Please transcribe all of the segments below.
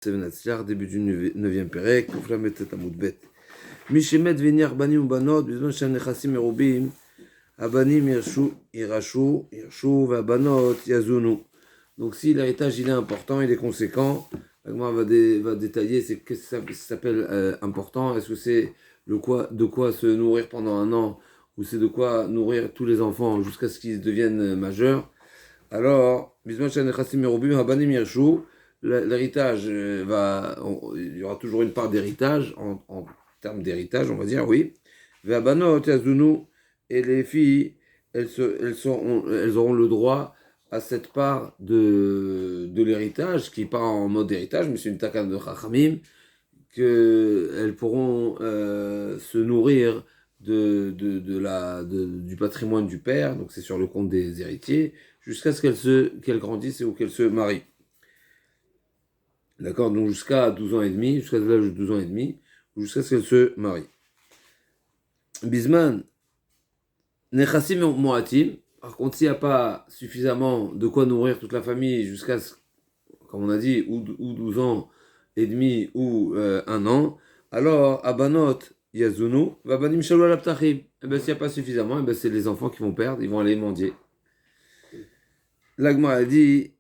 Sevenatzlar, début du 9e Pérec, Kuflamet Amud Bet. Mishemet venir banim banot, bizman shan nechassim merubim, abanim irshu, vabanot yazunu. Donc si l'héritage il est important, il est conséquent, l'agma va détailler c'est qu'est-ce que ça s'appelle important. Est-ce que c'est de quoi se nourrir pendant un an, ou c'est de quoi nourrir tous les enfants jusqu'à ce qu'ils deviennent majeurs. Alors, bizman shan nechassim merubim, abanim irshu. L'héritage il y aura toujours une part d'héritage, en termes d'héritage, on va dire, oui. Ve'abanot yazunu, et les filles, elles auront le droit à cette part de l'héritage, qui n'est pas en mode héritage, mais c'est une takana de Chachamim, qu'elles pourront se nourrir du patrimoine du père, donc c'est sur le compte des héritiers, jusqu'à ce qu'elles grandissent ou qu'elles se marient. D'accord, donc jusqu'à 12 ans et demi, jusqu'à l'âge de 12 ans et demi, jusqu'à ce qu'elle se marie. Bisman, nechassim moatim, par contre, s'il n'y a pas suffisamment de quoi nourrir toute la famille jusqu'à, comme on a dit, ou 12 ans et demi, ou 1 an, alors, abanot yazunu, vabanim shalou alaptachim. Eh bien, s'il n'y a pas suffisamment, eh bien, c'est les enfants qui vont perdre, ils vont aller mendier. L'agma a dit,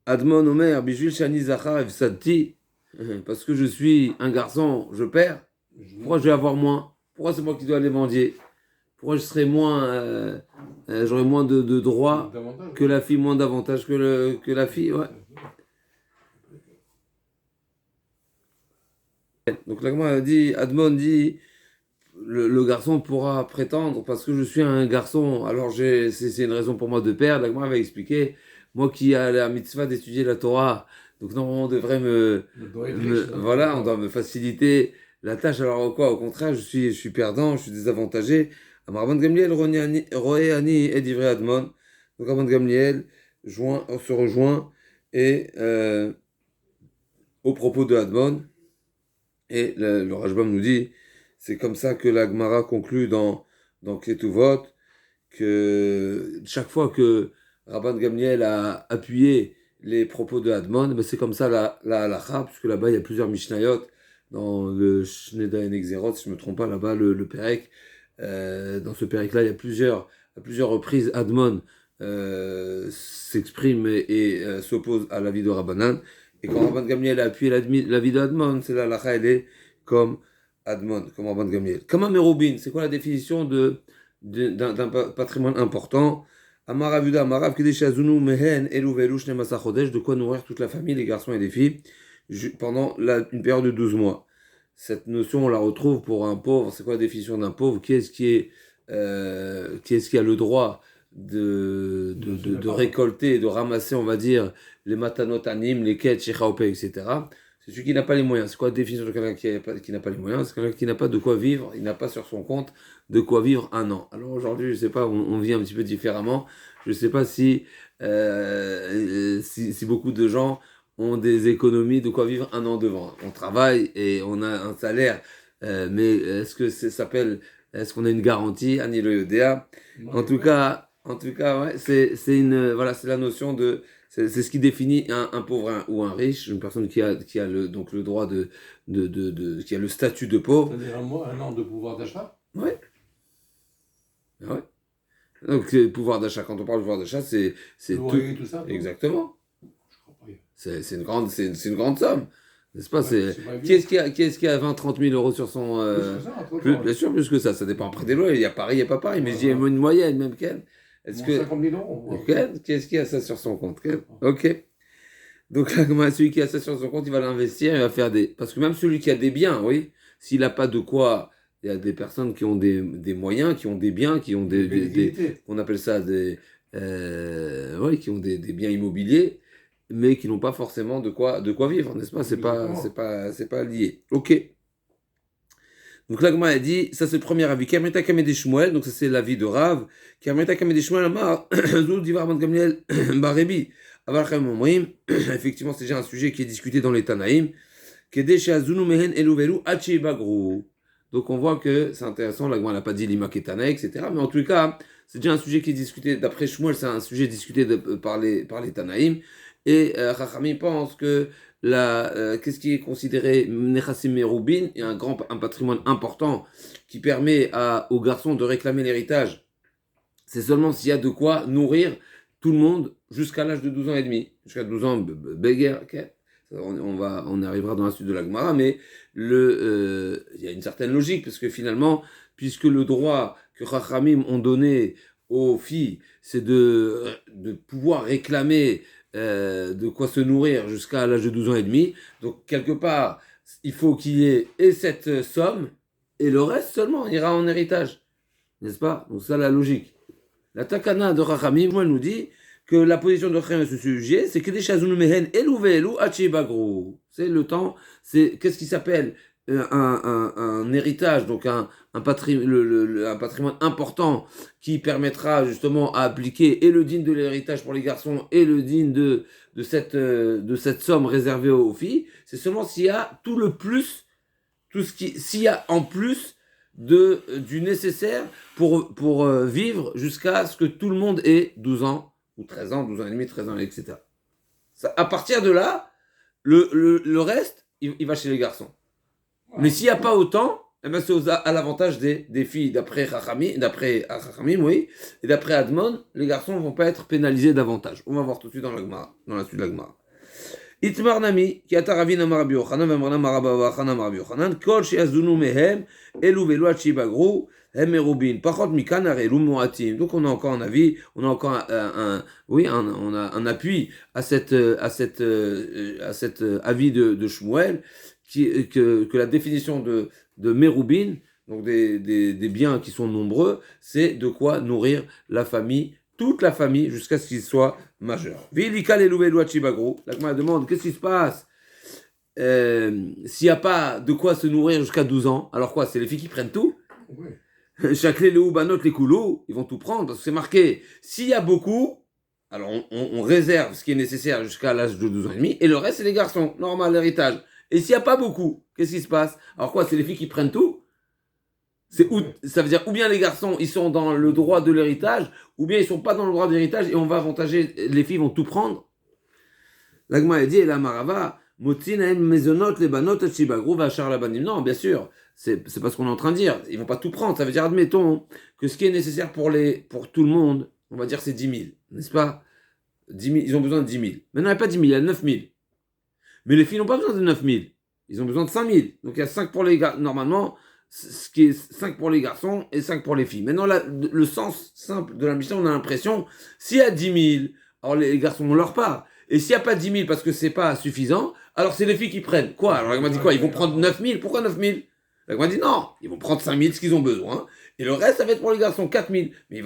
Admon Omer, Bijul Shani Zachar Evsadti, parce que je suis un garçon, je perds. Pourquoi je vais avoir moins? Pourquoi c'est moi qui dois aller mendier? Pourquoi je serai moins, j'aurai moins de droits que la fille, moins d'avantages que la fille, ouais. Donc l'agma a dit, Admon dit, le garçon pourra prétendre parce que je suis un garçon, alors c'est une raison pour moi de perdre. L'agma va expliquer. Moi qui a la mitzvah d'étudier la Torah, donc normalement on devrait voilà, on doit me faciliter la tâche. Alors quoi, au contraire, je suis perdant, je suis désavantagé. Rabban Gamliel, Roéani et Divrei Admon. Donc Rabban Gamliel se rejoint et au propos de Admon, et le Rashbam nous dit, c'est comme ça que la Gemara conclut dans Ketuvot, que chaque fois que Rabban Gamliel a appuyé les propos de Admon, ben c'est comme ça la halacha, puisque là-bas il y a plusieurs Mishnayot, dans le Shneda et Nexerot, si je ne me trompe pas, là-bas le Pérec, dans ce Pérec-là, il y a à plusieurs reprises, Admon s'exprime et s'oppose à l'avis de Rabbanan, et quand Rabban Gamliel a appuyé l'avis de Admon, c'est la halacha, elle est comme Admon, comme Rabban Gamliel. Kama Merubin, c'est quoi la définition d'un patrimoine important? Amaravuda, Amarav, Kedeshazunu, Mehen, Elu, Velu, Shnemasa Chodesh, de quoi nourrir toute la famille, les garçons et les filles, pendant une période de 12 mois. Cette notion, on la retrouve pour un pauvre. C'est quoi la définition d'un pauvre? Qui est-ce qui a le droit de récolter, de ramasser, on va dire, les matanot anim, les quêtes, shechaopé, etc. C'est celui qui n'a pas les moyens. C'est quoi la définition de quelqu'un qui n'a pas les moyens? C'est quelqu'un qui n'a pas de quoi vivre, il n'a pas sur son compte de quoi vivre un an. Alors aujourd'hui, je ne sais pas, on vit un petit peu différemment. Je ne sais pas si beaucoup de gens ont des économies de quoi vivre un an devant. On travaille et on a un salaire, mais est-ce que est-ce qu'on a une garantie? Ani lo yodea. En tout cas, ouais, c'est la notion de, c'est ce qui définit un pauvre ou un riche, une personne qui a donc le droit qui a le statut de pauvre. C'est-à-dire un an de pouvoir d'achat? Oui. Ouais. Donc, le pouvoir d'achat, quand on parle de pouvoir d'achat, c'est tout ça. Exactement. Je crois pas. C'est une grande somme. N'est-ce pas? Qui est-ce qui a 20-30 000 euros sur son. Bien sûr, plus que ça. Ça dépend après des lois. Il y a Paris, il n'y a pas Paris. Mais je dis une moyenne, même Ken. Est-ce que. 50 000 euros. Qui est-ce qui a ça sur son compte? Ken. Ok. Donc là, celui qui a ça sur son compte, il va l'investir, il va faire des. Parce que même celui qui a des biens, oui, s'il n'a pas de quoi. Il y a des personnes qui ont des moyens, qui ont des biens, qui ont on appelle ça qui ont des biens immobiliers, mais qui n'ont pas forcément de quoi vivre, n'est-ce pas? C'est pas lié. Ok. Donc là, Gma a dit, ça c'est le premier avis. Kermeta Kamede Shmuel, donc ça c'est l'avis de Rav. Kermeta Kamede Shmuel, Amar, Zul Divar Man Gamliel, Barebi, Avalchem Omrim. Effectivement, c'est déjà un sujet qui est discuté dans les Tanaïm. Kedesh Azunu Mehen Eluvelu Hachi Bagru. Donc on voit que c'est intéressant, la Gemara n'a pas dit l'ima ketana, etc. Mais en tout cas, c'est déjà un sujet qui est discuté, d'après Shmuel, c'est un sujet discuté par les Tanaïm. Et Chachamim pense que qu'est-ce qui est considéré Nechassim Merubin, et un patrimoine important qui permet aux garçons de réclamer l'héritage. C'est seulement s'il y a de quoi nourrir tout le monde jusqu'à l'âge de 12 ans et demi. Jusqu'à 12 ans, Beger, ok. On arrivera dans la suite de la Gemara, mais il y a une certaine logique, parce que finalement, puisque le droit que Chachamim ont donné aux filles, c'est de pouvoir réclamer de quoi se nourrir jusqu'à l'âge de 12 ans et demi. Donc, quelque part, il faut qu'il y ait et cette somme, et le reste seulement ira en héritage. N'est-ce pas? Donc, ça, la logique. La Takana de Chachamim, moi, elle nous dit que la position de Chachamim à ce sujet, c'est que des chazounou mehen elu ve'elu hachi bagru. C'est le temps, qu'est-ce qui s'appelle un héritage, donc un patrimoine important qui permettra justement à appliquer et le digne de l'héritage pour les garçons et le digne de cette somme réservée aux filles. C'est seulement s'il y a tout le plus, s'il y a en plus du nécessaire pour vivre jusqu'à ce que tout le monde ait 12 ans, ou 13 ans, 12 ans et demi, 13 ans, etc. À partir de là, le reste, il va chez les garçons. Mais s'il n'y a pas autant, eh ben c'est à l'avantage des filles. D'après Chachamim, oui, et d'après Admon, les garçons ne vont pas être pénalisés davantage. On va voir tout de suite dans la suite de la Gemara. Itmar Nami, qui a Taravin Amar Rabbi Yochanan, Vemrana Maraba Chanan Amar Rabbi Yochanan, Kol Sheazunu Mehem, Elu Velu Achibagru, Hemerubin, Pachot Mikan Arelu Moatim. Donc on a encore un avis, on a encore un appui à cet avis de Shmuel, que la définition de Merubin, donc des biens qui sont nombreux, c'est de quoi nourrir la famille, toute la famille, jusqu'à ce qu'il soit majeur. Vilika Lelouvelou Achibagru, la Gemara demande qu'est-ce qui se passe s'il n'y a pas de quoi se nourrir jusqu'à 12 ans. Alors quoi, c'est les filles qui prennent tout? Oui. Chaque les banot, les koulou, ils vont tout prendre, parce que c'est marqué, s'il y a beaucoup, alors on réserve ce qui est nécessaire jusqu'à l'âge de 12 ans et demi, et le reste, c'est les garçons, normal, l'héritage. Et s'il n'y a pas beaucoup, qu'est-ce qui se passe? Alors quoi, c'est les filles qui prennent tout? Ça veut dire, ou bien les garçons, ils sont dans le droit de l'héritage, ou bien ils sont pas dans le droit de l'héritage, et on va avantager, les filles vont tout prendre. L'Agma a dit, et la Marava, Motinaem mezonot les banot chibagru vachar la banim. Non, bien sûr, c'est pas ce qu'on est en train de dire. Ils vont pas tout prendre. Ça veut dire, admettons, que ce qui est nécessaire pour tout le monde, on va dire c'est 10 000, n'est-ce pas? 10 000, ils ont besoin de 10 000. Maintenant, il n'y a pas 10 000, il y a 9 000. Mais les filles n'ont pas besoin de 9 000. Ils ont besoin de 5 000. Donc il y a 5 pour les gars. Normalement, ce qui est 5 pour les garçons et 5 pour les filles. Maintenant, le sens simple de la mission, on a l'impression, s'il y a 10 000, alors les garçons ont leur part. Et s'il n'y a pas 10 000 parce que c'est pas suffisant, alors c'est les filles qui prennent. Quoi? Alors elle m'a dit quoi? Ils vont prendre 9 000. Pourquoi 9 000? Elle m'a dit non, ils vont prendre 5 000, ce qu'ils ont besoin. Et le reste, ça va être pour les garçons, 4 000. Mais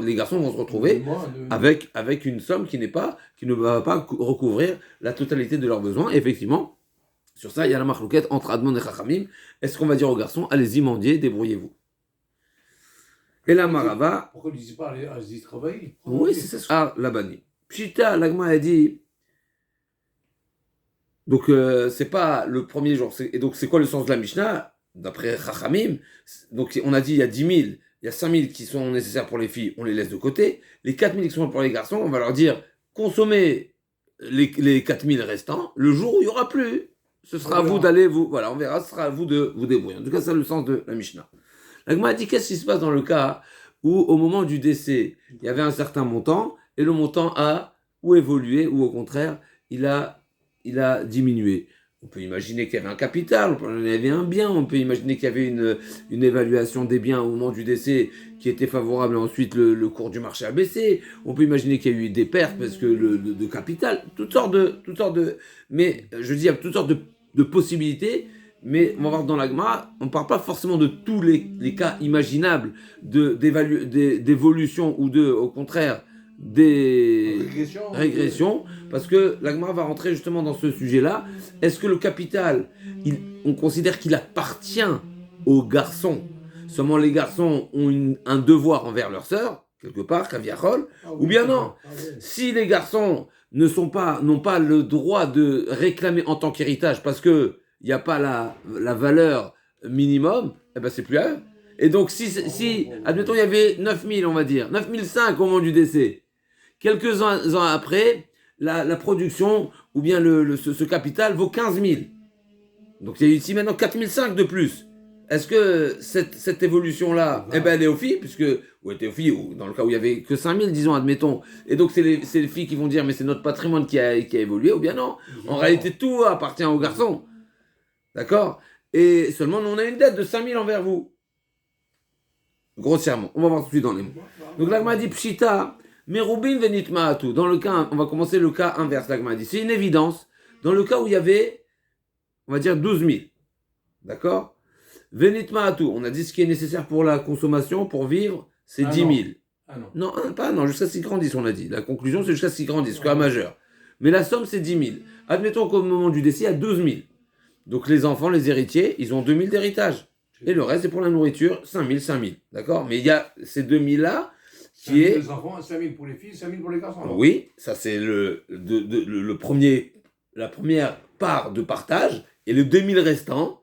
les garçons vont se retrouver avec une somme qui ne va pas recouvrir la totalité de leurs besoins. Et effectivement, sur ça, il y a la marlouquette entre Admon et Chachamim. Est-ce qu'on va dire aux garçons, allez-y, mendiez, débrouillez-vous? Et la Marava. Pourquoi ils ne disent pas, allez-y, travailler? Oui, c'est ça. Ah, la bannie. Pshita, l'Agma a dit. Donc, c'est pas le premier jour. Et donc, c'est quoi le sens de la Mishnah? D'après Chachamim, donc on a dit il y a 10 000, il y a 5 000 qui sont nécessaires pour les filles, on les laisse de côté. Les 4 000 qui sont pour les garçons, on va leur dire consommez les 4 000 restants. Le jour où il n'y aura plus, ce sera à vous d'aller voilà, on verra, ce sera à vous de vous débrouiller. En tout cas, c'est le sens de la Mishnah. La Gemara a dit qu'est-ce qui se passe dans le cas où, au moment du décès, il y avait un certain montant et le montant a ou évolué ou au contraire, il a diminué. On peut imaginer qu'il y avait un capital, on peut imaginer qu'il y avait un bien, on peut imaginer qu'il y avait une évaluation des biens au moment du décès qui était favorable et ensuite le cours du marché a baissé. On peut imaginer qu'il y a eu des pertes parce que de capital, toutes sortes de, mais je dis il y a toutes sortes de possibilités, mais on va voir dans la Gemara, on ne parle pas forcément de tous les cas imaginables d'évolution ou au contraire, des régressions, parce que la Gemara va rentrer justement dans ce sujet-là. Est-ce que le capital, on considère qu'il appartient aux garçons? Seulement les garçons ont un devoir envers leur sœur, quelque part, Kaviachol, ou bien non. Si les garçons n'ont pas le droit de réclamer en tant qu'héritage, parce qu'il n'y a pas la valeur minimum, eh ben c'est plus à eux. Et donc si admettons il y avait 9 000, on va dire, 9 500 au moment du décès, quelques ans après, la production ou bien ce capital vaut 15 000. Donc il y a ici maintenant 4 500 de plus. Est-ce que cette évolution-là, elle est aux filles, ou était aux filles, ou dans le cas où il y avait que 5 000, disons, admettons, et donc c'est les filles qui vont dire, mais c'est notre patrimoine qui a évolué, ou bien non. En réalité, tout appartient aux garçons. D'accord? Et seulement, nous, on a une dette de 5 000 envers vous. Grossièrement. On va voir tout de suite dans les mots. Donc l'agma dit Pshita, Merubin venit ma'atu. Dans le cas, on va commencer le cas inverse, l'agma dit. C'est une évidence. Dans le cas où il y avait, on va dire, 12 000. D'accord? Venit ma'atu. On a dit ce qui est nécessaire pour la consommation, pour vivre, c'est 10 000. Non, pas jusqu'à ce qu'ils grandissent, on a dit. La conclusion, c'est jusqu'à ce qu'ils grandissent, jusqu'à majeur. Mais la somme, c'est 10 000. Admettons qu'au moment du décès, il y a 12 000. Donc les enfants, les héritiers, ils ont 2 000 d'héritage. Et le reste, c'est pour la nourriture, 5 000, 5 000. D'accord? Mais il y a ces 2 000-là qui est... les enfants, 5 000 pour les filles, 5 000 pour les garçons. Alors. Oui, ça c'est le premier, la première part de partage. Et les 2 000 restants,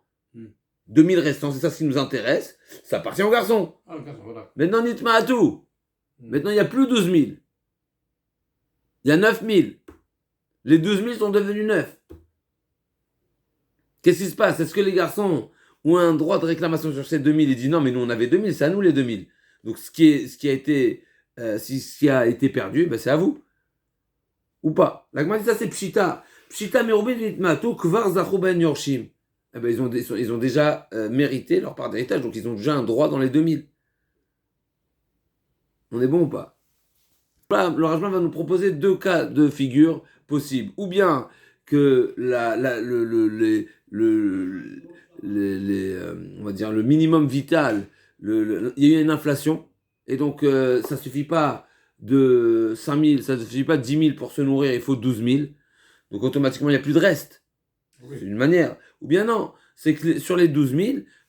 2 000 restants, c'est ça ce qui nous intéresse, ça appartient aux garçons. Ah, le garçon, voilà. Maintenant, nitma à tout. Maintenant, il n'y a plus 12 000. Il y a 9 000. Les 12 000 sont devenus 9. Qu'est-ce qui se passe? Est-ce que les garçons ont un droit de réclamation sur ces 2 000? Ils disent non, mais nous on avait 2 000, c'est à nous les 2 000. Donc ce qui a été perdu, ben, c'est à vous. Ou pas? La Gemara dit ça, c'est Pshita. Pshita merubin vitmatu kvar zachu ben yorshim. Eh ben, ils ont déjà mérité leur part d'héritage, donc ils ont déjà un droit dans les 2 000. On est bon ou pas? Là, le Rajman va nous proposer 2 cas de figure possibles. Ou bien que on va dire le minimum vital, il y a eu une inflation, et donc ça suffit pas de 5 000, ça suffit pas de 10 000 pour se nourrir, il faut 12 000. Donc automatiquement, il n'y a plus de reste. Oui. C'est une manière. Ou bien non, c'est que sur les 12 000,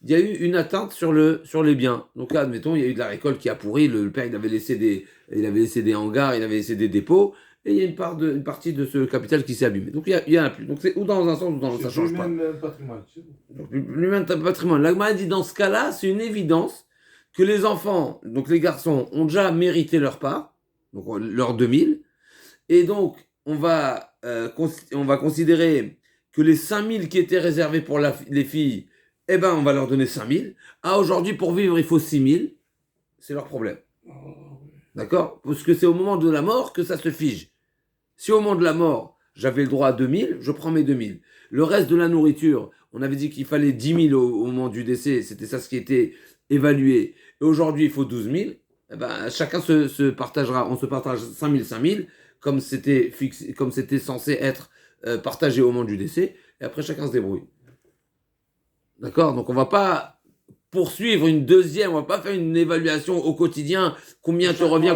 il y a eu une atteinte sur les biens. Donc là, admettons, il y a eu de la récolte qui a pourri, le père il avait laissé des hangars, il avait laissé des dépôts, et il y a une partie de ce capital qui s'est abîmé. Donc il y en a plus. Donc c'est ou dans un sens ou dans l'autre, ça change pas. Donc lui-même patrimoine. L'Agma dit dans ce cas-là, c'est une évidence que les enfants, donc les garçons, ont déjà mérité leur part, donc leur 2 000, et donc on va considérer que les 5 000 qui étaient réservés pour les filles, eh ben on va leur donner 5 000. Ah, aujourd'hui pour vivre il faut 6 000, c'est leur problème. D'accord? Parce que c'est au moment de la mort que ça se fige. Si au moment de la mort, j'avais le droit à 2 000, je prends mes 2 000. Le reste de la nourriture, on avait dit qu'il fallait 10 000 au moment du décès, c'était ça ce qui était évalué. Et aujourd'hui, il faut 12 000. Eh ben, chacun se partagera, on se partage 5 000, 5 000, comme c'était censé être partagé au moment du décès. Et après, chacun se débrouille. D'accord? Donc on va pas poursuivre une deuxième, on va pas faire une évaluation au quotidien, combien te revient,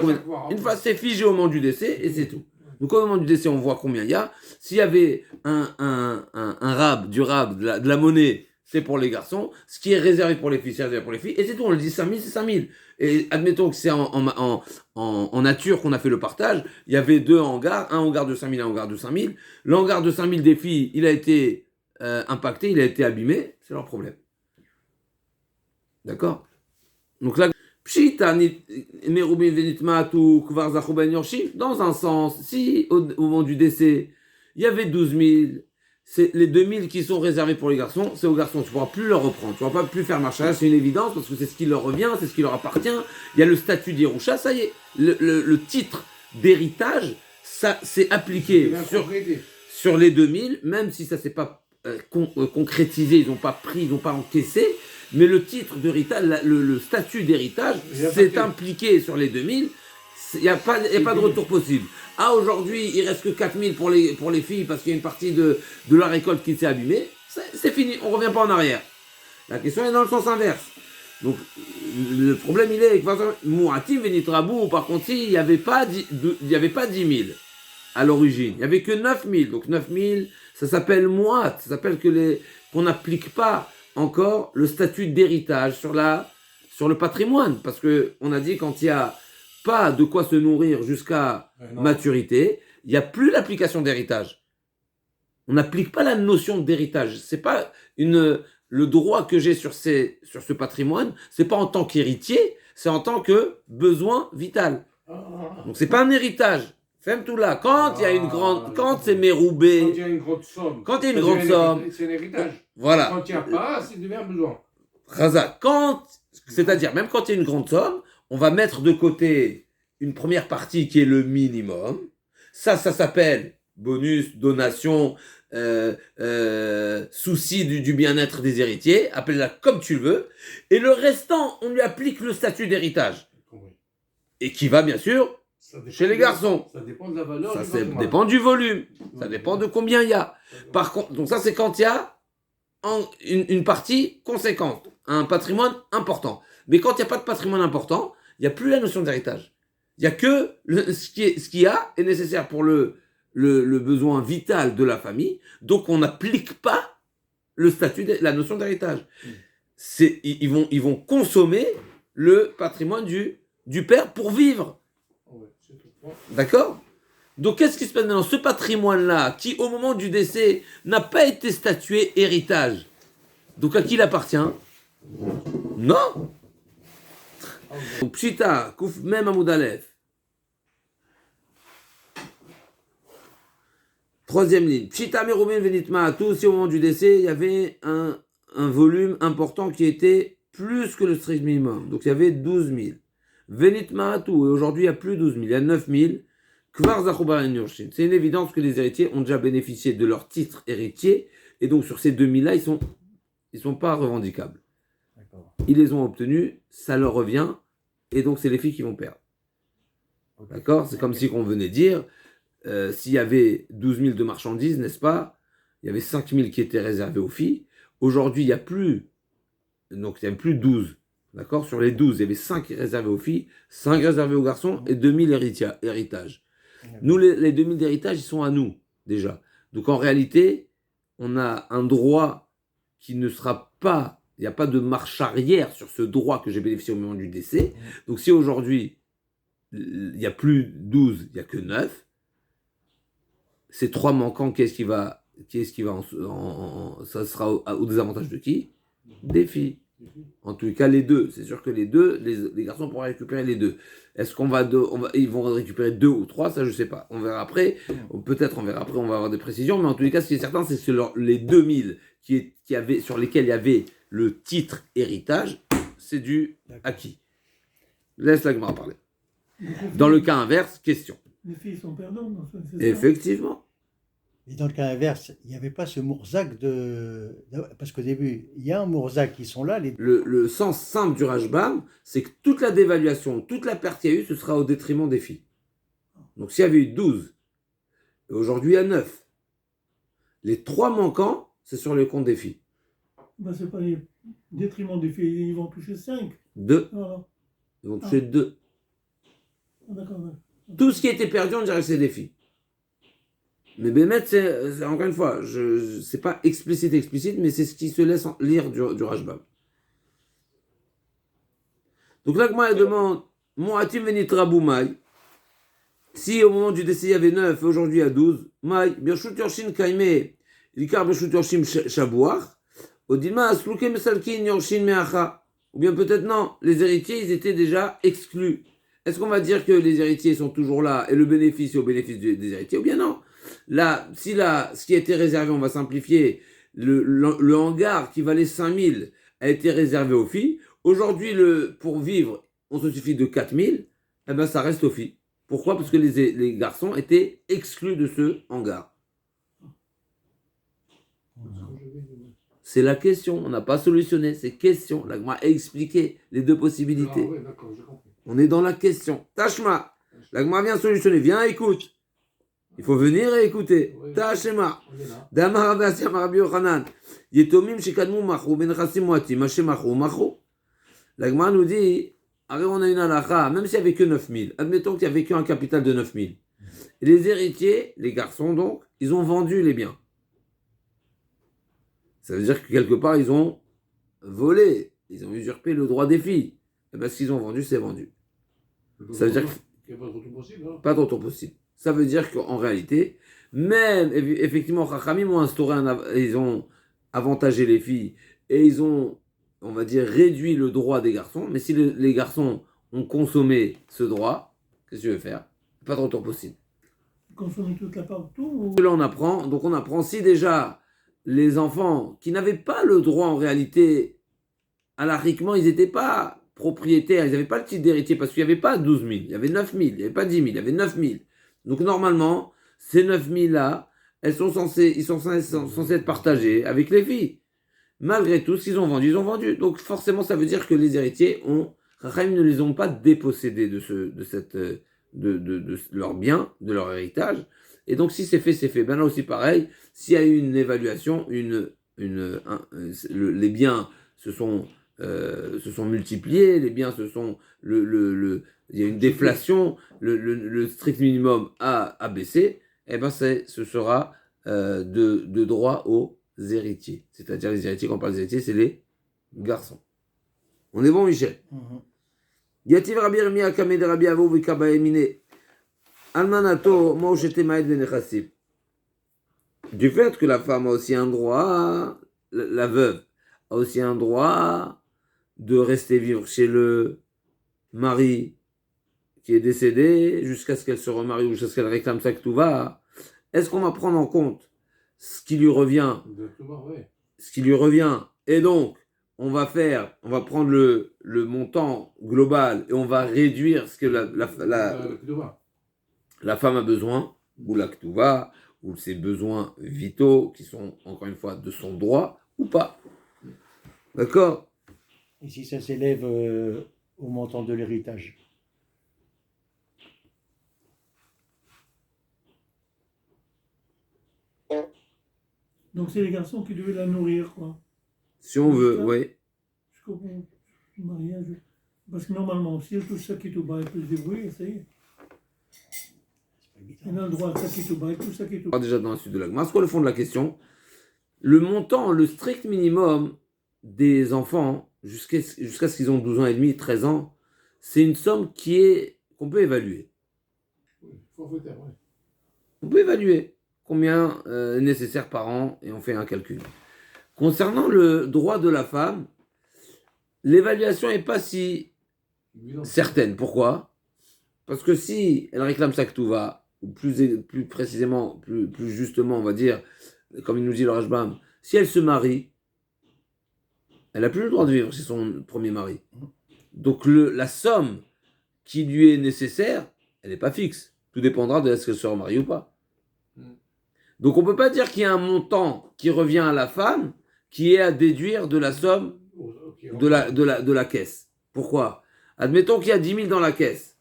une fois c'est figé au moment du décès et c'est tout. Donc au moment du décès, on voit combien il y a. S'il y avait un rab, du rab, de la monnaie, c'est pour les garçons. Ce qui est réservé pour les filles, c'est réservé pour les filles. Et c'est tout, on le dit 5 000, c'est 5 000. Et admettons que c'est en nature qu'on a fait le partage. Il y avait 2 hangars, un hangar de 5 000, un hangar de 5 000. Le hangar de 5 000 des filles, il a été impacté, il a été abîmé, c'est leur problème. D'accord? Donc là, dans un sens, si au moment du décès, il y avait 12 000, c'est les 2 000 qui sont réservés pour les garçons, c'est aux garçons, tu ne pourras plus leur reprendre, tu ne pourras pas plus faire marche, c'est une évidence, parce que c'est ce qui leur revient, c'est ce qui leur appartient, il y a le statut d'Irusha, ça y est, le titre d'héritage, ça s'est appliqué sur les 2 000, même si ça ne s'est pas concrétisé, ils n'ont pas pris, ils n'ont pas encaissé, mais le titre d'héritage, le statut d'héritage, c'est impliqué sur les 2 000, il n'y a pas de retour possible. Ah, aujourd'hui, il reste que 4 000 pour les filles parce qu'il y a une partie de la récolte qui s'est abîmée, c'est fini, on ne revient pas en arrière. La question est dans le sens inverse. Donc, le problème, il est que, Mouratim Venitrabou, par contre, il n'y avait pas 10 000 à l'origine, il n'y avait que 9 000. Donc 9 000, ça s'appelle Mouat, ça s'appelle qu'on n'applique pas encore le statut d'héritage sur le patrimoine, parce que on a dit quand il n'y a pas de quoi se nourrir jusqu'à maturité, il n'y a plus l'application d'héritage. On n'applique pas la notion d'héritage. C'est pas le droit que j'ai sur ce patrimoine, c'est pas en tant qu'héritier, c'est en tant que besoin vital. Donc c'est pas un héritage Femme tout là. Quand il y a une grande. Quand c'est Quand méroubé. il y a une grande somme. Quand il y a une grande somme. C'est un héritage. Voilà. Quand il n'y a pas, c'est devient un besoin. Raza. C'est-à-dire, même quand il y a une grande somme, on va mettre de côté une première partie qui est le minimum. Ça s'appelle bonus, donation, souci du bien-être des héritiers, appelle-la comme tu veux, et le restant, on lui applique le statut d'héritage. Et qui va bien sûr chez les garçons. Ça dépend de la valeur Ça du patrimoine. dépend du volume, ça dépend de combien il y a. Par contre, donc ça c'est quand il y a une partie conséquente, un patrimoine important. Mais quand il n'y a pas de patrimoine important, il n'y a plus la notion d'héritage. Il n'y a que ce qui y a est nécessaire pour le besoin vital de la famille, donc on n'applique pas le statut, la notion d'héritage. Ils vont consommer le patrimoine du père pour vivre. D'accord ? Donc qu'est-ce qui se passe dans ce patrimoine-là, qui au moment du décès n'a pas été statué héritage? Donc à qui il appartient? Non. Donc Pshita, Kouf Mem Amoud Aleph. Troisième ligne. Pshita Merumin Venitma. Tout si au moment du décès, il y avait un volume important qui était plus que le strict minimum. Donc il y avait 12 000. Venitma tout. Et aujourd'hui, il n'y a plus 12 000. Il y a 9 000. Kvar Zachobar Yorshin. C'est une évidence que les héritiers ont déjà bénéficié de leur titre héritier. Et donc sur ces 2 000-là, ils sont pas revendicables. D'accord. Ils les ont obtenus, ça leur revient. Et donc c'est les filles qui vont perdre. Okay. D'accord ? C'est comme si on venait dire, s'il y avait 12 000 de marchandises, n'est-ce pas ? Il y avait 5 000 qui étaient réservés aux filles. Aujourd'hui, il n'y a plus. Donc il n'y a plus 12. D'accord ? Sur les 12, il y avait 5 réservés aux filles, 5 réservés aux garçons et 2 000 héritages. Nous, les 2 000 d'héritage, ils sont à nous, déjà. Donc en réalité, on a un droit qui ne sera pas. Il n'y a pas de marche arrière sur ce droit que j'ai bénéficié au moment du décès. Donc si aujourd'hui, il n'y a plus 12, il n'y a que 9, ces 3 manquants, qu'est-ce qui va ça sera au désavantage de qui? Des filles. En tous les cas, les deux. C'est sûr que les deux, les garçons pourront récupérer les deux. Est-ce ils vont récupérer 2 ou 3? Ça, je ne sais pas. On verra après. Peut-être on verra après, on va avoir des précisions. Mais en tous les cas, ce qui est certain, c'est que les 2000 sur lesquels il y avait le titre héritage, c'est du acquis. Laisse la Gemara parler. Dans le cas inverse, question. Les filles sont perdantes, Effectivement. Et dans le cas inverse, il n'y avait pas ce Mourzak parce qu'au début, il y a un Mourzak qui sont là. Le sens simple du Rashbam, c'est que toute la dévaluation, toute la perte qu'il y a eu, ce sera au détriment des filles. Donc s'il y avait eu 12, et aujourd'hui il y a 9, les 3 manquants, c'est sur le compte des filles. Ben, c'est pas les détriment des filles, ils vont toucher 5. 2. Voilà. Ils vont toucher 2. D'accord. Tout ce qui a été perdu, on dirait que c'est des filles. Mais Bémet, c'est encore une fois, c'est pas explicite, mais c'est ce qui se laisse lire du Rashbam. Donc là, moi, elle demande, Moatim venitra boumai. Si au moment du décès, il y avait 9, et aujourd'hui il y a 12, Maï, Birshut Yorshin Kaime, Likar Birshut Yorshin Shabouach, Odilma Asluke Mesalkin Yorshin Meacha. Ou bien peut-être non, les héritiers, ils étaient déjà exclus. Est-ce qu'on va dire que les héritiers sont toujours là et le bénéfice est au bénéfice des héritiers? Ou bien non? Là, ce qui a été réservé, on va simplifier, le hangar qui valait 5000 a été réservé aux filles. Aujourd'hui, pour vivre, on se suffit de 4000, eh ben ça reste aux filles. Pourquoi? Parce que les garçons étaient exclus de ce hangar. C'est la question, on n'a pas solutionné, c'est question. La Gemara a expliqué les deux possibilités. Ah, ouais, d'accord, j'ai compris. On est dans la question. Tashma, la Gemara vient solutionner, viens, écoute. Il faut venir et écouter. Tashema. Damar Abbasia Marabi Yochanan. Yetomim shekadmu machou ben chassim moati, maché machou machou. La Gemara nous dit, alors on a une halakha, même s'il n'y avait que 9000, admettons qu'il n'y avait qu'un capital de 9000. Et les héritiers, les garçons donc, ils ont vendu les biens. Ça veut dire que quelque part, ils ont volé, ils ont usurpé le droit des filles. Et bien, ce qu'ils ont vendu, c'est vendu. Ça veut dire qu'il n'y a pas de retour possible. Hein. Pas de retour possible. Ça veut dire qu'en réalité, même, effectivement, Chachamim ont instauré ils ont avantagé les filles et ils ont, on va dire, réduit le droit des garçons. Mais si les garçons ont consommé ce droit, qu'est-ce que tu veux faire? Pas de retour possible. consommer toute la part, tout. Là, on apprend si déjà les enfants qui n'avaient pas le droit en réalité, alariquement, ils n'étaient pas propriétaires, ils n'avaient pas le titre d'héritier parce qu'il n'y avait pas 12 000, il y avait 9 000, il n'y avait pas 10 000, il y avait 9 000. Donc normalement, ces 9 000 là, ils sont censés être partagés avec les filles. Malgré tout, s'ils ont vendu, ils ont vendu. Donc forcément, ça veut dire que les héritiers ne les ont pas dépossédés de leur bien, de leur héritage. Et donc si c'est fait, c'est fait. Ben là aussi pareil, s'il y a eu une évaluation, les biens se sont multipliés, les biens il y a une déflation, le strict minimum a baissé, et ben ce sera de droit aux héritiers. C'est-à-dire les héritiers, quand on parle des héritiers, c'est les garçons. On est bon, Michel? Yativ Rabbi Yirmiyah Kameh de Rabbi Avou Vekaba Emine Almanato Moshete Maed Benechassim. Du fait que la femme a aussi un droit, la veuve a aussi un droit de rester vivre chez le mari qui est décédé jusqu'à ce qu'elle se remarie ou jusqu'à ce qu'elle réclame sa ketouva. Est-ce qu'on va prendre en compte ce qui lui revient, et donc on va prendre le montant global et on va réduire ce que la femme a besoin, ou la ketouva, ou ses besoins vitaux qui sont encore une fois de son droit ou pas. D'accord? Et si ça s'élève au montant de l'héritage? Donc c'est les garçons qui devaient la nourrir, quoi. Si on veut, oui. Je comprends. Le mariage. Parce que normalement, si elle touche sa ketouba, elle peut se débrouiller, ça y est. Elle a le droit à sa ketouba, elle touche sa ketouba. Déjà dans la suite de la Gemara, c'est quoi le fond de la question? Le montant, le strict minimum des enfants, jusqu'à ce qu'ils ont 12 ans et demi, 13 ans, c'est une somme qu'on peut évaluer. Forfaitaire, oui. On peut évaluer combien est nécessaire par an et on fait un calcul. Concernant le droit de la femme, l'évaluation n'est pas si certaine. Pourquoi? Parce que si elle réclame sa ketouva, ou plus précisément, plus justement, on va dire, comme il nous dit le Rashbam, si elle se marie, elle n'a plus le droit de vivre chez son premier mari. Donc la somme qui lui est nécessaire, elle n'est pas fixe. Tout dépendra de est-ce qu'elle se remarie ou pas. Donc on ne peut pas dire qu'il y a un montant qui revient à la femme qui est à déduire de la somme de la caisse. Pourquoi? Admettons qu'il y a 10 000 dans la caisse.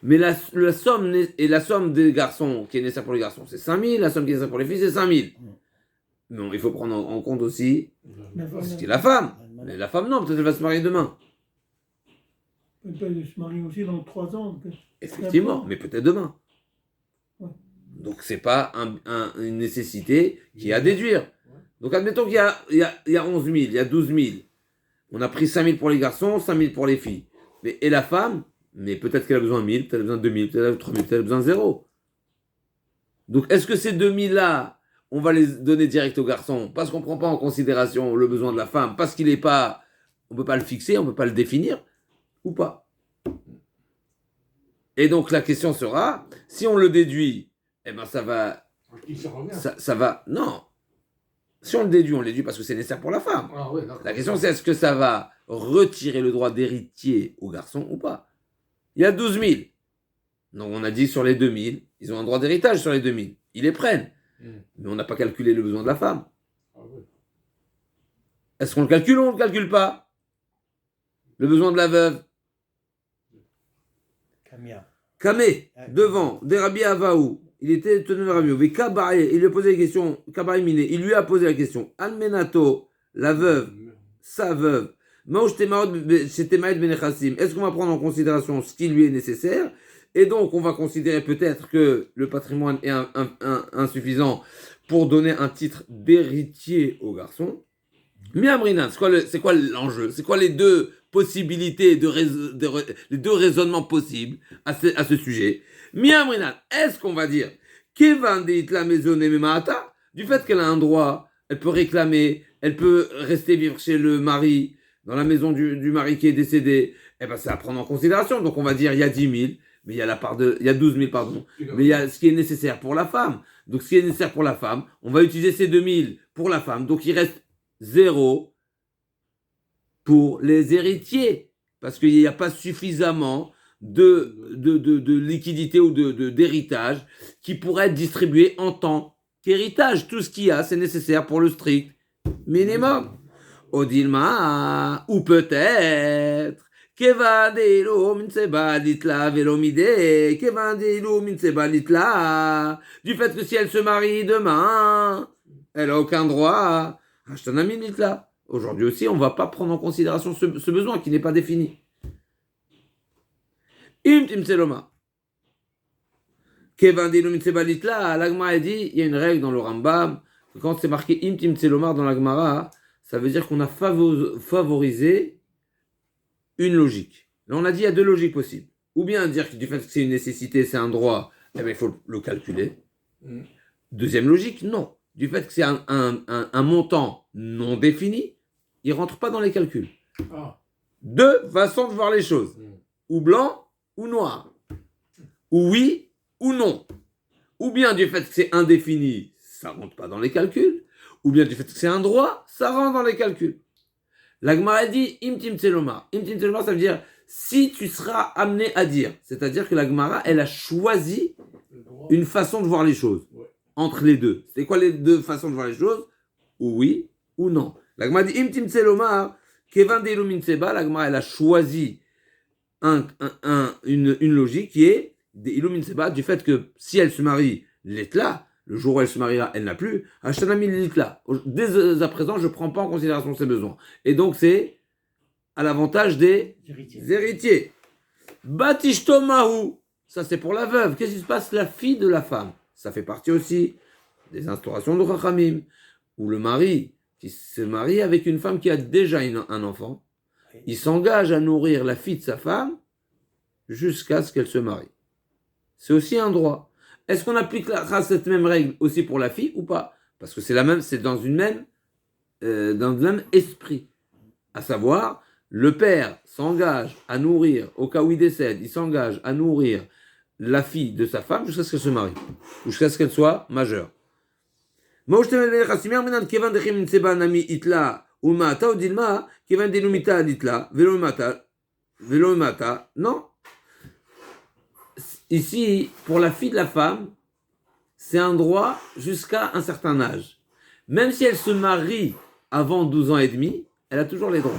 Mais la somme des garçons qui est nécessaire pour les garçons, c'est 5 000. La somme qui est nécessaire pour les filles, c'est 5 000. Non, il faut prendre en compte aussi ce qui est la femme. Mais la femme, non, peut-être elle va se marier demain. Elle peut se marier aussi dans 3 ans. Effectivement, mais peut-être demain. Ouais. Donc c'est pas une nécessité qui est à déduire. Donc admettons qu'il y a 11 000, il y a 12 000. On a pris 5 000 pour les garçons, 5 000 pour les filles. Et la femme, mais peut-être qu'elle a besoin de 1000, peut-être qu'elle a besoin de 2000, peut-être qu'elle a 3000, peut-être qu'elle a besoin de 0. Donc est-ce que ces 2000-là, on va les donner direct aux garçons parce qu'on ne prend pas en considération le besoin de la femme, parce qu'il n'est pas, on ne peut pas le fixer, on ne peut pas le définir, ou pas? Et donc la question sera, si on le déduit, eh ben ça va, non. Si on le déduit parce que c'est nécessaire pour la femme. Ah, ouais, La question c'est est-ce que ça va retirer le droit d'héritier aux garçons ou pas? Il y a 12 000. Donc on a dit sur les 2 000, ils ont un droit d'héritage sur les 2 000. Ils les prennent. Mais on n'a pas calculé le besoin de la femme. Ah, ouais. Est-ce qu'on le calcule ou on ne le calcule pas? Le besoin de la veuve. Kamé, devant, des Rabbi Avaou. Il était tenu de Rabbi Avaou. Il lui a posé la question. Il lui a posé la question. Almenato, la veuve, sa veuve. Est-ce qu'on va prendre en considération ce qui lui est nécessaire? Et donc, on va considérer peut-être que le patrimoine est insuffisant pour donner un titre d'héritier au garçon. Miamrinan, c'est quoi l'enjeu? C'est quoi les deux possibilités, les deux raisonnements possibles à ce sujet? Miamrinan, est-ce qu'on va dire du fait qu'elle a un droit, elle peut réclamer, elle peut rester vivre chez le mari, dans la maison du mari qui est décédé, eh ben, c'est à prendre en considération. Donc, on va dire, il y a 10 000. mais il y a il y a 12 000, pardon, mais il y a ce qui est nécessaire pour la femme. Donc, ce qui est nécessaire pour la femme, on va utiliser ces 2 000 pour la femme. Donc, il reste 0 pour les héritiers, parce qu'il n'y a pas suffisamment de liquidité ou d'héritage qui pourrait être distribué en tant qu'héritage. Tout ce qu'il y a, c'est nécessaire pour le strict minimum. Odilma, ou peut-être, du fait que si elle se marie demain, elle n'a aucun droit. Aujourd'hui aussi, on ne va pas prendre en considération ce besoin qui n'est pas défini. L'Agma a dit, il y a une règle dans le Rambam, que quand c'est marqué Imtim Tselomar dans l'Agmara, ça veut dire qu'on a favorisé une logique. Là, on a dit il y a 2 logiques possibles. Ou bien dire que du fait que c'est une nécessité, c'est un droit, eh bien, il faut le calculer. Deuxième logique, non. Du fait que c'est un montant non défini, il ne rentre pas dans les calculs. Ah. 2 façons de voir les choses. Ou blanc, ou noir. Ou oui, ou non. Ou bien du fait que c'est indéfini, ça ne rentre pas dans les calculs. Ou bien du fait que c'est un droit, ça rentre dans les calculs. L'Agma a dit Imtim Tselomar. Imtim Tselomar, ça veut dire si tu seras amené à dire. C'est-à-dire que l'Agmara, elle a choisi une façon de voir les choses. Entre les deux. C'est quoi les 2 façons de voir les choses? Ou oui, ou non. L'Agma dit Imtim Tselomar, Kevan de Ilumin Seba. L'Agma, elle a choisi une logique qui est des Ilumin Seba, du fait que si elle se marie, l'Etla, le jour où elle se mariera, elle n'a plus. Hashanami l'Etla. Dès à présent, je ne prends pas en considération ses besoins. Et donc, c'est à l'avantage des héritiers. Batishtomahu. Ça, c'est pour la veuve. Qu'est-ce qui se passe? La fille de la femme. Ça fait partie aussi des instaurations de Chachamim, où le mari qui se marie avec une femme qui a déjà un enfant, il s'engage à nourrir la fille de sa femme jusqu'à ce qu'elle se marie. C'est aussi un droit. Est-ce qu'on appliquera cette même règle aussi pour la fille ou pas? Parce que c'est dans le même esprit. À savoir, le père s'engage à nourrir, au cas où il décède, il s'engage à nourrir la fille de sa femme jusqu'à ce qu'elle se marie, ou jusqu'à ce qu'elle soit majeure. Non. Ici, pour la fille de la femme, c'est un droit jusqu'à un certain âge. Même si elle se marie avant 12 ans et demi, elle a toujours les droits.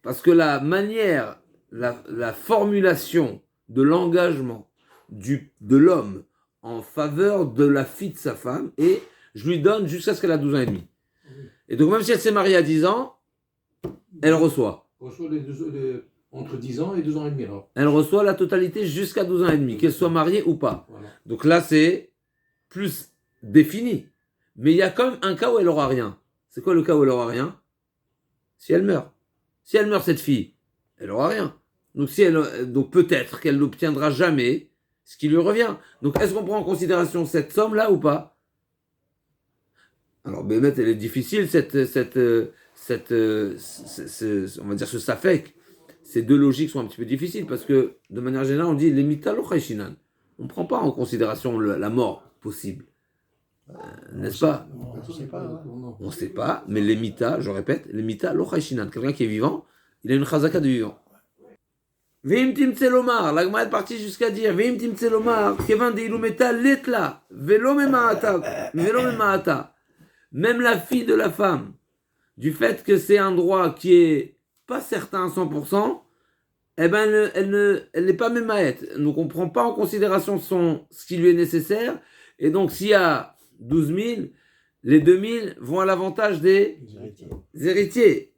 Parce que la manière, la formulation de l'engagement de l'homme en faveur de la fille de sa femme est je lui donne jusqu'à ce qu'elle a 12 ans et demi. Et donc même si elle s'est mariée à 10 ans, elle reçoit. Entre 10 ans et 2 ans et demi. Alors. Elle reçoit la totalité jusqu'à 12 ans et demi, qu'elle soit mariée ou pas. Voilà. Donc là, c'est plus défini. Mais il y a quand même un cas où elle aura rien. C'est quoi le cas où elle aura rien? Si elle meurt. Si elle meurt, cette fille, elle aura rien. Donc peut-être qu'elle n'obtiendra jamais ce qui lui revient. Donc est-ce qu'on prend en considération cette somme-là ou pas? Alors, Bémet, elle est difficile, on va dire ce safek. Ces 2 logiques sont un petit peu difficiles parce que, de manière générale, on dit les mita lo chayshinan. On ne prend pas en considération la mort possible. N'est-ce pas? On ne sait pas. On ne sait pas, mais les mita, je répète, les mita lo chayshinan. Quelqu'un qui est vivant, il a une chazaka de vivant. Veim tim tselomar, l'agma est partie jusqu'à dire Veim tim tselomar, kevan de ilumeta letla, velo memaata. Même la fille de la femme, du fait que c'est un droit qui est pas certain à 100%, eh ben elle n'est pas mémaète. Donc on ne prend pas en considération ce qui lui est nécessaire. Et donc s'il y a 12 000, les 2 000 vont à l'avantage des héritiers.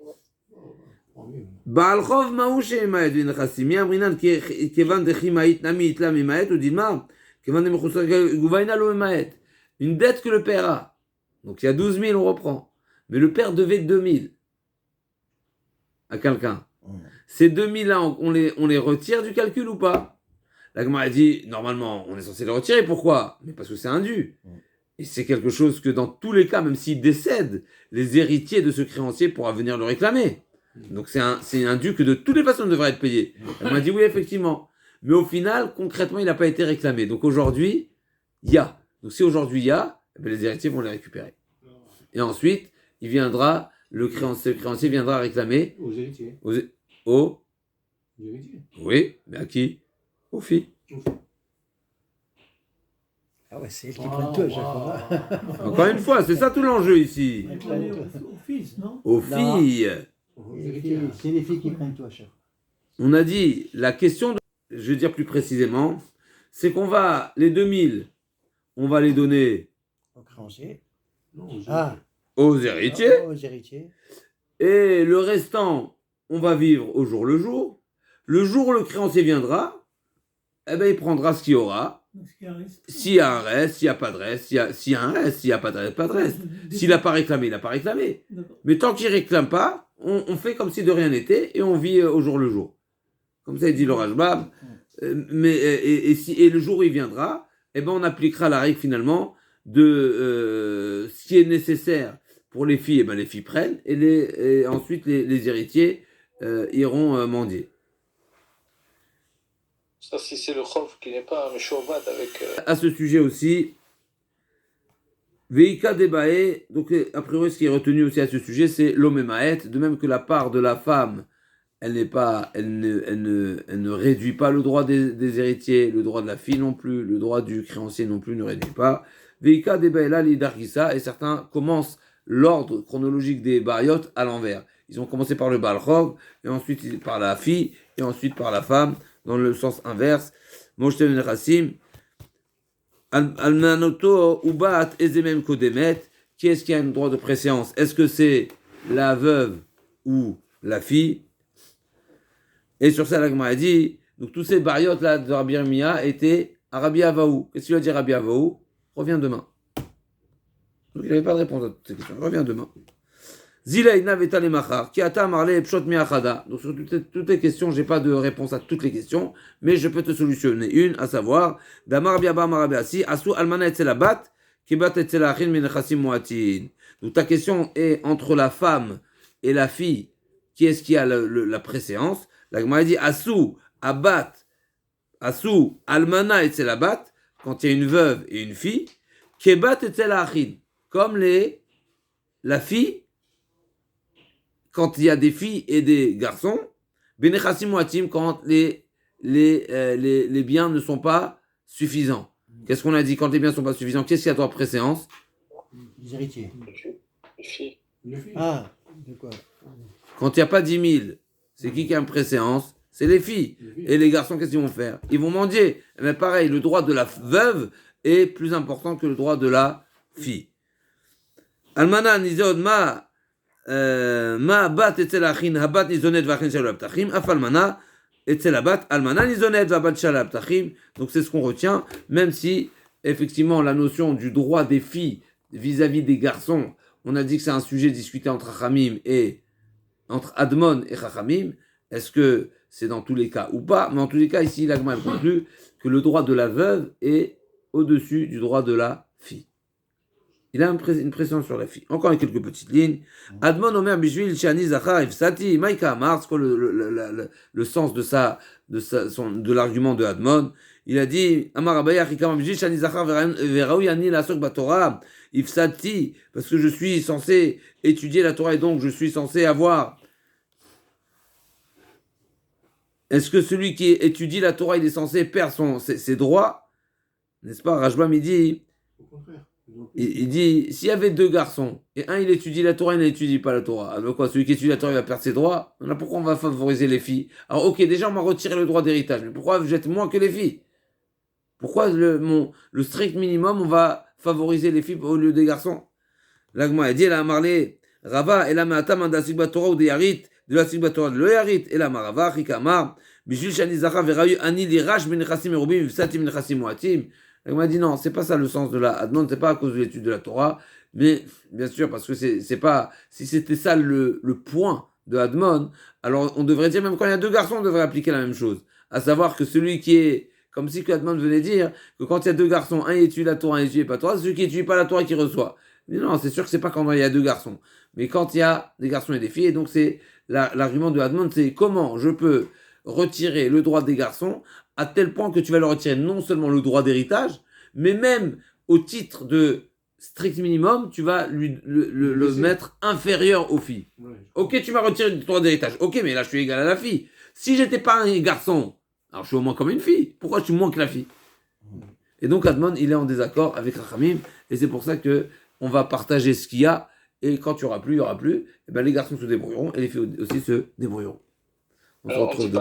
Baalchov maouche emaet v'inchasimi amrinan kevan dechimaït nami itla memaet ou dilma kevan demechusar guvaina lo memaet. Une dette que le père a. Donc il y a 12 000, on reprend. Mais le père devait 2 000 à quelqu'un. Ces 2 000-là, on les retire du calcul ou pas? La Gemara a dit, normalement, on est censé les retirer. Pourquoi? Mais parce que c'est un dû. Et c'est quelque chose que dans tous les cas, même s'il décède, les héritiers de ce créancier pourront venir le réclamer. Donc c'est un dû que de toutes les façons devrait être payé. Elle m'a dit oui, effectivement. mais au final, concrètement, il n'a pas été réclamé. Donc aujourd'hui, il y a. Donc si aujourd'hui il y a, eh bien, les héritiers vont les récupérer. Et ensuite, le créancier viendra réclamer Aux héritiers. aux Les héritiers. oui, mais à qui? Aux filles. Ah ouais, c'est elle qui prend tout à chaque fois. Encore une fois, c'est ça tout l'enjeu ici. Réclamer au fils, non? Aux Non. filles. Aux Les héritiers. filles, c'est les filles qui prennent tout à chaque fois. On a dit, la question, je vais dire plus précisément, c'est qu'on va, les 2000, on va les donner Au créancier. Non, aux héritiers. Ah, aux héritiers, aux héritiers. et le restant, on va vivre au jour le jour. Le jour où le créancier viendra, eh ben, il prendra ce qu'il y aura. Donc, ce qui reste. S'il y a un reste, s'il n'y a pas de reste, s'il y a un reste, s'il n'y a pas de reste, pas de reste. S'il n'a pas réclamé, il n'a pas réclamé. D'accord. Mais tant qu'il ne réclame pas, on fait comme si de rien n'était et on vit au jour le jour. Comme ça, il dit le Rajbab. Et le jour où il viendra, eh ben, on appliquera la règle finalement de ce qui est nécessaire pour les filles, eh ben, les filles prennent et ensuite les héritiers iront mendier. Ça, si c'est le Khov qui n'est pas un Meshouvad avec. À ce sujet aussi, Veika Debae, donc a priori ce qui est retenu aussi à ce sujet, c'est l'Omemaet, de même que la part de la femme, elle ne réduit pas le droit des héritiers, le droit de la fille non plus, le droit du créancier non plus ne réduit pas. Veika Debae là, l'Idargisa, et certains commencent l'ordre chronologique des Bariot à l'envers. Ils ont commencé par le Baal Chov, et ensuite par la fille, et ensuite par la femme, dans le sens inverse. Moshe ben Chassim, Almanoto Ubat Ezemem Kodemet, qui est-ce qui a un droit de préséance? Est-ce que c'est la veuve ou la fille? Et sur ça, la Gemara a dit, donc tous ces bariotes là de Rabbi Yirmiyah étaient à Rabbi Avaou. Qu'est-ce qu'il a dit Rabbi Avaou? Reviens demain. Donc il n'avait pas de réponse à toutes ces questions. Reviens demain. Zilaïna Vetale Machar, qui a marlé Pshot Miachada. Donc sur toutes les questions, j'ai pas de réponse à toutes les questions, mais je peux te solutionner une, à savoir, Damar Biaba Marabiasi, Asu Almana Etzelabat, Kibat Etzelachin Minechassim Moatin. Donc ta question est entre la femme et la fille, qui est-ce qui a la préséance? La Gemara dit Asu Abat, Asu Almana Etzelabat, quand il y a une veuve et une fille, Kibat Etzelachin, comme la fille, quand il y a des filles et des garçons, Benechassim Moatim, quand les biens ne sont pas suffisants. Qu'est-ce qu'on a dit? Quand les biens ne sont pas suffisants, qu'est-ce qu'il y a dans la préséance? Les héritiers. Les filles. Les filles. Ah, de quoi? Quand il n'y a pas 10 000, c'est qui a une préséance? C'est les filles. Les filles. Et les garçons, qu'est-ce qu'ils vont faire? Ils vont mendier. Mais pareil, le droit de la veuve est plus important que le droit de la fille. Almana nizod ma bat etzel achin habat nizonet vachin shalab tachim afalmana etzel abat almana nizonet vabat shalab tachim. Donc c'est ce qu'on retient, même si effectivement la notion du droit des filles vis-à-vis des garçons, on a dit que c'est un sujet discuté entre Chachamim et entre Admon et Chachamim. Est-ce que c'est dans tous les cas ou pas? Mais en tous les cas, ici, la Gemara conclut que le droit de la veuve est au-dessus du droit de la fille. Il a une pression sur la fille. Encore quelques petites lignes. Admon Omer Bishvil Shani Zachar Ifsati Maïka Amar, c'est quoi le sens de l'argument de Admon? Il a dit Amar Abaya Chikam Bishvil Shani Zachar Veraoui Ani Lasok Batorah Ifsati, parce que je suis censé étudier la Torah et donc je suis censé avoir. Est-ce que celui qui étudie la Torah, il est censé perdre ses droits? N'est-ce pas? Rajbam, il dit. Au contraire. Il dit, s'il y avait deux garçons, et un il étudie la Torah, il n'étudie pas la Torah, alors quoi, celui qui étudie la Torah il va perdre ses droits? Alors pourquoi on va favoriser les filles? Alors ok, déjà on m'a retiré le droit d'héritage, mais pourquoi vous êtes moins que les filles? Pourquoi le strict minimum on va favoriser les filles au lieu des garçons? L'agma a dit, elle a marlé, Rava, elle a ma'atam anda sigba Torah ou de yarit, de la sigba Torah de lo yarit, elle a marava, chikamar, bishul shani zachar verayu ani lirash ben nechassim erubim, vsati ben nechassim muatim. Elle m'a dit non, c'est pas ça le sens de la Admon, c'est pas à cause de l'étude de la Torah, mais bien sûr parce que c'est pas, si c'était ça le point de Admon, alors on devrait dire même quand il y a deux garçons, on devrait appliquer la même chose, à savoir que celui qui est, comme si Admon venait dire que quand il y a deux garçons, un étudie la Torah, un étudie pas la Torah, c'est celui qui étudie pas la Torah qui reçoit. Mais non, c'est sûr que c'est pas quand il y a deux garçons, mais quand il y a des garçons et des filles, et donc c'est l'argument de Admon, c'est comment je peux retirer le droit des garçons à tel point que tu vas leur retirer non seulement le droit d'héritage, mais même au titre de strict minimum, tu vas le mettre inférieur aux filles. Ouais. Ok, tu m'as retiré le droit d'héritage. Ok, mais là, je suis égal à la fille. Si j'étais pas un garçon, alors je suis au moins comme une fille. Pourquoi je suis moins que la fille? Et donc, Admon, il est en désaccord avec Rachamim. Et c'est pour ça que on va partager ce qu'il y a. Et quand il n'y aura plus, et ben les garçons se débrouilleront et les filles aussi se débrouilleront. On se Alors, on retrouve dit demain.